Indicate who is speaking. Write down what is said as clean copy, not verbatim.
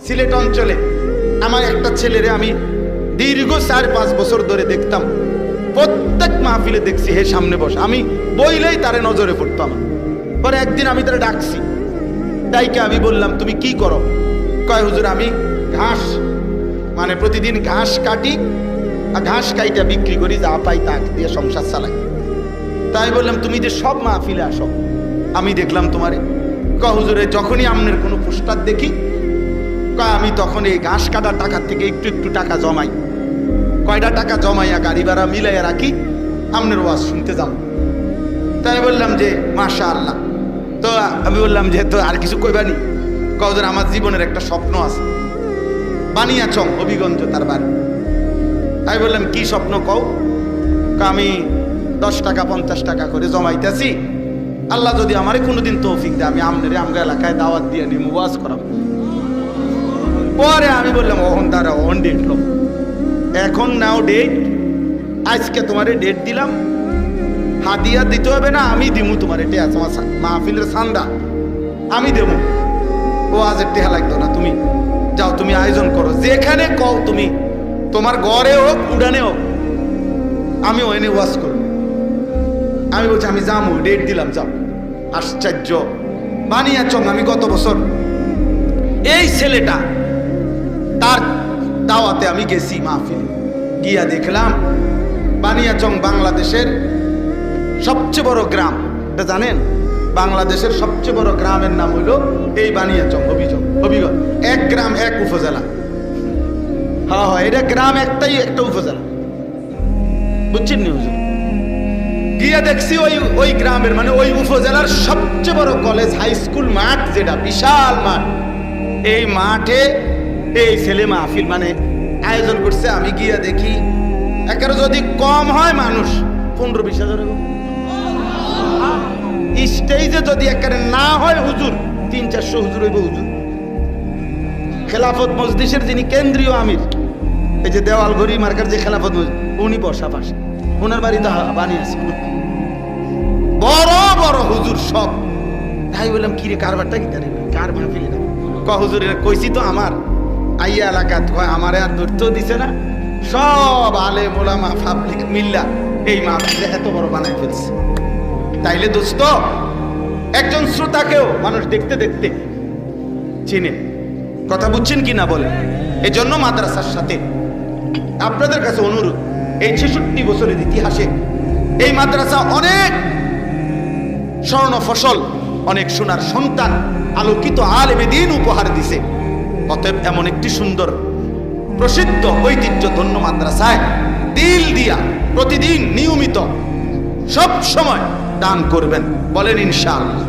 Speaker 1: সিলেট অঞ্চলে আমার একটা ছেলেরে আমি দীর্ঘ 4-5 বছর ধরে দেখতাম, প্রত্যেক মাহফিলে দেখছি হে সামনে বস, আমি বইলেই তারে নজরে পড়তো আমার। পরে একদিন আমি তারে ডাকছি, ডাইকে আমি বললাম তুমি কি করো? কয় হুজুর আমি ঘাস, মানে প্রতিদিন ঘাস কাটি আর ঘাস কাইটা বিক্রি করি, যা পাই তা দিয়ে সংসার চালাই। তাই বললাম তুমি যে সব মাহফিলে আসো, আমি দেখলাম তোমারে। কয় হুজুর যখনই আমনের কোনো পোস্টার দেখি, কয় আমি তখন এই ঘাস কাটার টাকার থেকে একটু একটু টাকা জমাই, কয়টা টাকা জমাইয়া গাড়ি ভাড়া মিলাইয়া রাখি, আমনের ওয়াজ শুনতে যাও। তাই বললাম যে মাশাআল্লাহ। তো আমি বললাম যে তো আর কিছু কইবানি? কওদের আমার জীবনের একটা স্বপ্ন আছে, বানিয়াচং হবিগঞ্জ তার বাড়ি। আমি বললাম কি স্বপ্ন কও? আমি 10 টাকা 50 টাকা করে জমাইতেছি, আল্লাহ যদি আমারে কোনোদিন তৌফিক দেয় আমি আমনেরে আমগা এলাকায় দাওয়াত দিয়ে নিয়ে ওয়াজ করাবো। পরে আমি বললাম ওহন দাঁড়া, ওহন ডেট লো, এখন নাও ডেট, আজকে তোমারে ডেট দিলাম, হাদিয়া দিতে হবে না, আমি দিমু তোমার, এটা তোমার মাহফিলের সান্দা আমি দেবো। ও আজের টেহা লাগতো না, তুমি যাও, তুমি আয়োজন করো, যেখানে কও তুমি, তোমার ঘরে হোক উড়ানে হোক, আমি ওখানে ওয়াজ করবো। আমি বলছি আমি যাবো, ডেট দিলাম, যাও। আশ্চর্য, বানিয়াচং আমি গত বছর এই ছেলেটা তার দাওয়াতে আমি গেছি মাহফিলে, গিয়া দেখলাম বানিয়াচং বাংলাদেশের সবচেয়ে বড় গ্রাম, এটা জানেন? বাংলাদেশের সবচেয়ে বড় গ্রামের নাম হইল এই বানিয়াচং হবিগঞ্জ। এক গ্রাম এক উপজেলা। হ্যাঁ হ্যাঁ, এটা গ্রাম একটাই, একটা উপজেলা, বুঝছেন নি হুজুর? গিয়া দেখছি ওই গ্রামের মানে ওই উপজেলার সবচেয়ে বড় কলেজ হাই স্কুল মাঠ, যেটা বিশাল মাঠ, এই মাঠে এই ছেলে মাহফিল মানে আয়োজন করছে। আমি গিয়া দেখি একেবারে যদি কম হয় মানুষ 15-20 হাজার, স্টেজে যদি একেবারে না হয় হুজুর 300-400 হুজুর হইব। হুজুর খেলাফত মজলিসের যিনি কেন্দ্রীয় আমির, এই যে দেওয়ালঘড়ি মার্কার যে খেলাফত মজলিস, উনি বসা পাশে, ওনার বাড়িতে বানিয়েছে বড় বড় হুজুর সব। তাই বললাম কিরে কারবারটা কি তারে, কার মাহফিল এটা? ক হুজুর কইছি তো আমার আইয়া এলাকা, আমারে আর ধরতেও দিছে না, সব আলেম ওলামা পাবলিক মিল্লা এই মাহফিলে এত বড় বানাই ফেলছে। তাইলে দোস্ত একজন শ্রোতাকেও মানুষ দেখতে দেখতে চিনে। কথা বুঝছেন কি না বলেন? এই জন্য মাদ্রাসার সাথে আপনাদের কাছে অনুরোধ, এই 66 বছরের ইতিহাসে এই মাদ্রাসা অনেক স্বর্ণ ফসল, অনেক সোনার সন্তান, আলোকিত আলেমে দ্বীন উপহার দিছে। অতএব এমন একটি সুন্দর প্রসিদ্ধ ঐতিহ্য ধন্য মাদ্রাসায় দিল দিয়া প্রতিদিন নিয়মিত সব সময় দান করবেন, বলেন ইনশাআল্লাহ।